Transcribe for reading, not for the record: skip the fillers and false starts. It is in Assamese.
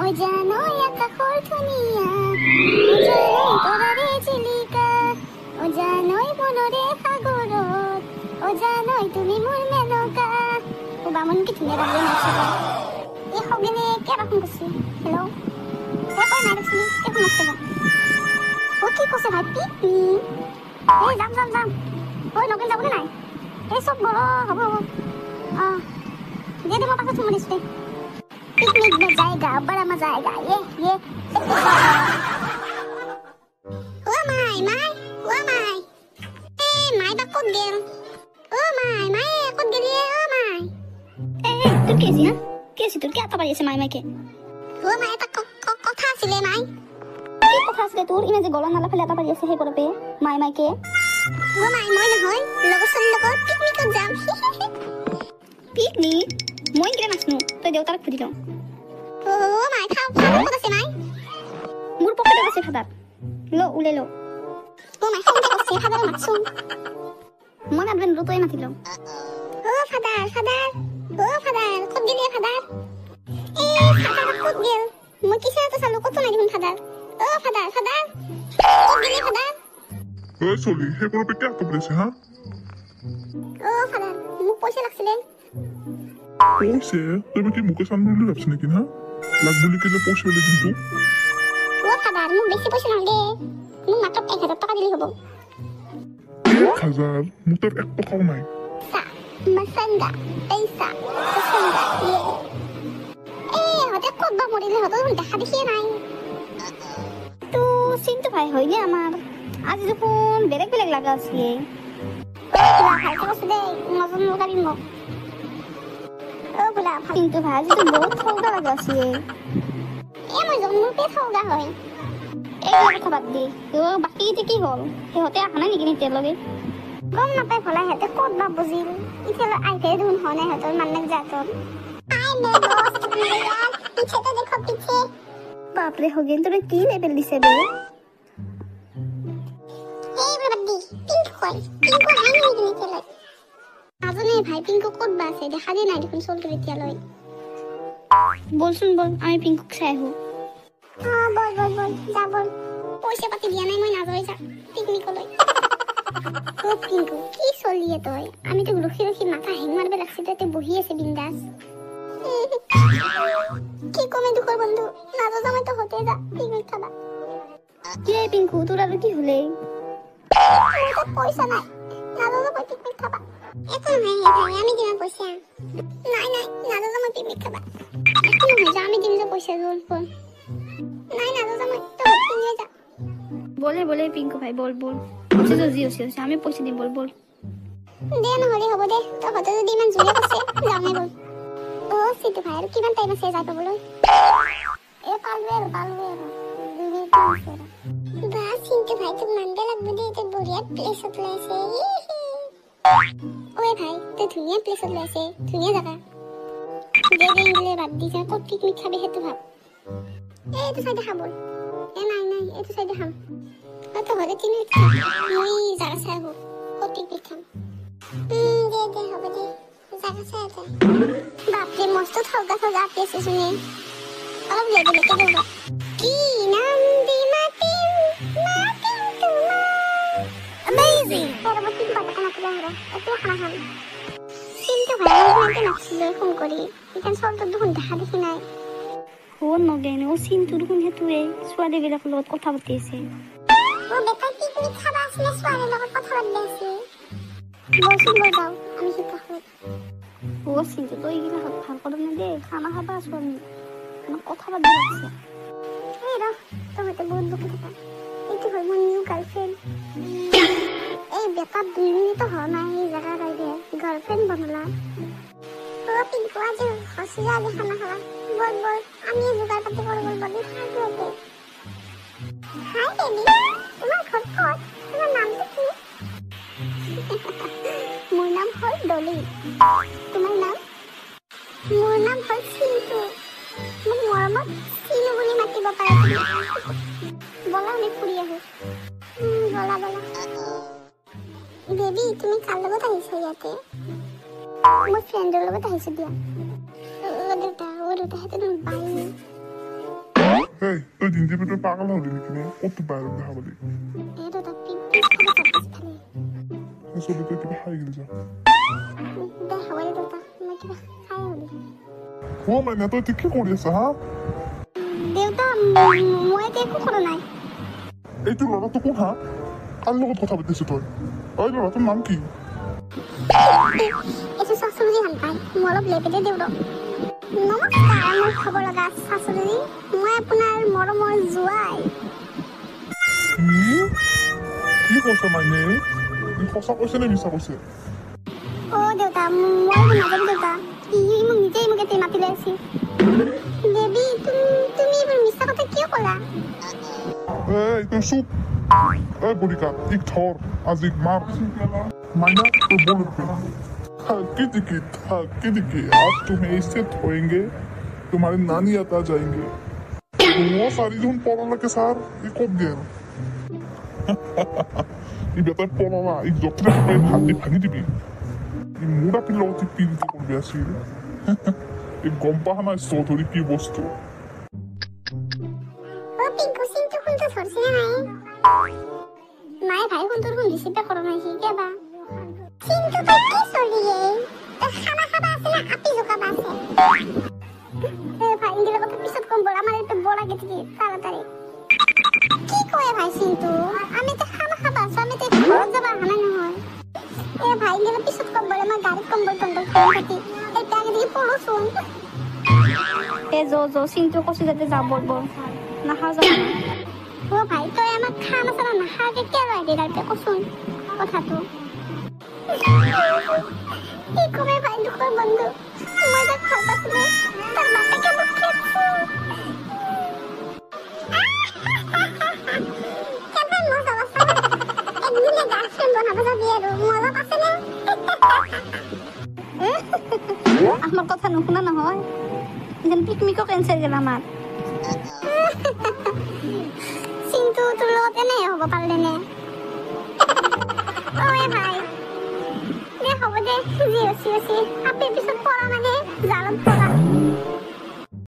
অজানই আকাশৰ ধুনীয়া, অজানই তৰাৰে জিলিকা, অজানই মনৰে সাগৰত, অজানই তুমি মোৰ মেনকা। ও বামন কি ধুনীয়া গান গাইছে। এই সগিনে কেবা ফোন কৰিছে? হেল্ল' কৈ নাই দেখোন একো নকব। ও কি কৈছে ভাই? পিকনিক? এই যাম যাম যাম। ঐ নগেন যাবনে নাই? এই চব হ'ব হ'ব। दे दे मैं पास तुम रिश्ते पिकनिक में जाएगा बड़ा मजा आएगा ये ओ माय ए माय बा कौन गेल ओ माय कौन गेली ओ माय ए तू कैसी तू क्या आता पारी से माय के ओ माय ता কথা আছিলে মাই কি কথা আছিলে তোৰ ইনে যে গলা নালা ফেলে এটা পাৰি আছে হে কৰপে মাই কে ও মাই মই নহয় লগৰ লগত পিকনিকত যাম পিকনিক মই গিয়ে নাচনো তই দেউতাক খুদি লওঁ ও মাই খাও ক'ত আছে মাই মোৰ পকেটে আছে খাদাত উলে ল ও মাই খাও আছে খাদাত মাছু মই নাদবেন তই মাতি লওঁ ও ফাদার ক'ত গেলি ফাদার এ ফাদার ক'ত গেল মই কিছে তো চালো কত নাই দেখোন ফাদার ও ফাদার ক'ত গেলি ফাদার ও চলি হে কৰপে কে কবলেছে হা ও ফাদার মোক পয়সা লাগছিলে পৌঁছে তুমি কি মুকে সামনে উল্লে যাচ্ছ নাকি না লাখ বলি কে যে পৌঁছে হলে কিন্তু ও ফাদার মোক বেশি পয়সা নাগে মোক মাত্র 1000 টাকা দিলে হবো 1000 মোক তোর এক টাকাও নাই masanga পয়সা masanga এ হতে কত বা মরিলে হতো দেখা দেখিয়ে নাই তো চিন্তা ভাই হইলে আমার আজ যখন বেলেগ লাগা আছে ও ভাই তো দে মজন লগাবি মোক ও বুলা কিন্তু ভাজি তো বহুত ঠৌগা লাগা আছে এ মই জন্মৰ পে ঠৌগা হয় এই কথা বাদ দি তো বাকি কি হল হেহতে আহা নাই নেকি নিতে লগে গম নাপাই ভলা হেতে কত বা বুজিল ইফালে আইতে ধুন হনে হেতৰ মানক জাতন আই মে বস यार पीछे तो देखो पीछे बाप रे हो गए तूने की लेवल दिसे बे ए बड्डी पिंक है नहीं चले आजने भाई पिंक कोड बासे দেখা দে নাই দেখুন চল করে তিয়ালই বলছুন বল আমি পিঙ্ক চাই হো বল যা বল পয়সা পাতি দিয়া নাই মই না যাই যা পিকনিক লই ও পিঙ্ক কি চলিয়ে তই আমি তো রখি মাথা হ্যাং মারবে লাগছে তে বহি আছে বিন্দাস কি কমে দুঃখর বন্ধু নাজো জামাই তো হতে যা পিকনিক খাবা কি রে পিঙ্কু তোর আর কি হলে তো পয়সা নাই নাজো জামাই পিকনিক খাবা এখন ভাই আমি দিমা পয়সা নাই নাজো জামাই পিকনিক খাবা এখন ভাই আমি দিম যে পয়সা জোর ফোন নাই নাজো জামাই তো নিয়ে যা বলে পিঙ্কু ভাই বল পয়সা তো জিও আমি পয়সা দিম বল দে না হলে হবে দে তো হতে যদি মান জুয়ে আছে যাও নাই বল ও সিটু ভাই আর কিমান টাইম আছে যাই পাবলৈ এ পালবে দুই আছে বা সিটু ভাই তো মানবে লাগবে দে তে বড়িয়া প্লেস আছে ওই ভাই তে ধুনিয়া প্লেস আছে ধুনিয়া জায়গা দে ইংলে বাদ দি যা কত পিকনিক খাবে হেতু ভাব এই তো সাইডে খাবল এ নাই এই তো সাইডে খাম তো হলে তিনি মই জায়গা চাই হো কত পিকনিক খাম দে হবে দে জায়গা চাই আছে বাপরে মস্ত ঠগা পেছে শুনে অলপ লেগে দেবো কি নাম দি মাতিম তোমার অ্যামেজিং পরবর্তী কথা না করে হলো একটু খানা খান কিন্তু ভাই আমাকে নাচছিল ফোন করি এখান সব তো দুখন দেখা দেখি নাই ও নগেন ও সিন্তু দুখন হেতুয়ে সোয়ালে গেলা লগত কথা বলতেছে ও বেটা পিকনিক খাবা আসলে সোয়ালে লগত কথা বলতেছে বলছি যাও আমি শিখা হই ও সিন্তু তো এইগুলা ভাল করে না দে খানা খাবা শুনি না কথা বলতে আছে এই রা তোমাকে বহুত দুঃখ থাকা এটি হল মন নিউ গার্লফ্রেন্ড এই বেটা 2 মিনিট হয় না এই জায়গা রাইবে গার্লফ্রেন্ড বানলা ও পিঙ্কু আজ হসিয়া আজ খানা খাওয়া বল আমি জোগাড় করতে পারবো বলি হাই বেবি তোমার ঘর তোমার নাম কি মোর নাম হল ডলি তোমার নাম মোর নাম হল সিন্তু মোক মৰমত সিনু বুলি মাতিব পাৰে বলা আমি ফুৰি আহো বলা বেবি তুমি কাৰ লগত আহিছা ইয়াতে মোৰ ফ্ৰেণ্ডৰ লগত আহিছো দিয়া ওটা হেতে বাই এই তুই দিন দিবি তুই পাগল হলি নাকি নে কত বাইরে দেখা বলি এই দেউতা পিস খাব খালি ছবি তুই কিবা খাই গেলি যা দেখা বলে দেউতা মই কিবা খাই হলি ও মানে তুই কি কৰি আছা হা দেউতা মই একো কৰা নাই এইটো ল'ৰাটো কোন হা কাৰ লগত কথা পাতিছ তই ঐ ল'ৰাটোৰ নাম কি এইটো শাশুড়ি হান পাই মই অলপ লেপেটে দিওঁ ৰ নমস্কাৰ মোৰ খবৰ লগা শাশুড়ি মই আপোনাৰ মৰমৰ জোৱাই কি কৈছে মানে ই সঁচা কৈছে নে মিছা কৈছে অ দেউতা মই নাজানো দেউতা ই মোক নিজেই মোক এতে মাতি লৈছে বেবী তুমি এইবোৰ মিছা কথা কিয় ক'লা এই তুই চুপ এই বুড়িকা ইক ধর আজ ইক মার मायना तो बोल थकी दिखी आज तुम्हें इससे धोएंगे तुम्हारे नानी आता जाएंगे वो सारी जो पढ़ाला के सार ये कब गया ये बेटा पढ़ाला एक डॉक्टर पे हाथी भांगी दिबी ये मुड़ा पिल्लावती पीड़ित করবে আসিল এই গম্পা না চৌধুরী কি বস্তু ও পিঙ্কু সিন্তু কোন তো সরছে নাই ভাই কোন তোর কোন রিসিভটা করো নাই কি কেবা সিন্তু তো কি চলিয়ে তো খানা খাবা আছে না আপি জোকাবা আছে এ ভাই ইংরেজি কথা পিছত কম বল আমার একটু বড় আগে থেকে তাড়াতাড়ি কি কয় ভাই সিন্তু আমি তো খানা খাবা আছে আমি তো ঘর যাবা হানা নহয় এ ভাই ইংরেজি পিছত কম বল আমার গাড়ি কম্বল টম্বল খাই থাকি এটা আগে দিয়ে পড়ো শুন এ জো সিন্তু কষ্ট যেতে যা বলবো না হাজা ও ভাই তই আমাক খানা চানা নাখাকে কিয় লাগে তাতে কচোন কথাটো কি কমে ভাই দুখৰ বন্ধু মই তাক ভাল পাইছিলো তাৰ বাপেকে মোক খেপছে কেনে মজা আছে একদিনে গাৰ্লফ্ৰেণ্ড বনাব যাবি আৰু মজা আছে নে আমাৰ কথা নুশুনা নহয় এখান পিকনিকও ক্যান্সেল গেল আমাৰ কিন্তু তোৰ লগত এনে হ'ব পাৰিলে নে ঐ ভাই দে হ'ব দে জি অচি আপি পিছত পৰা মানে জালত পৰা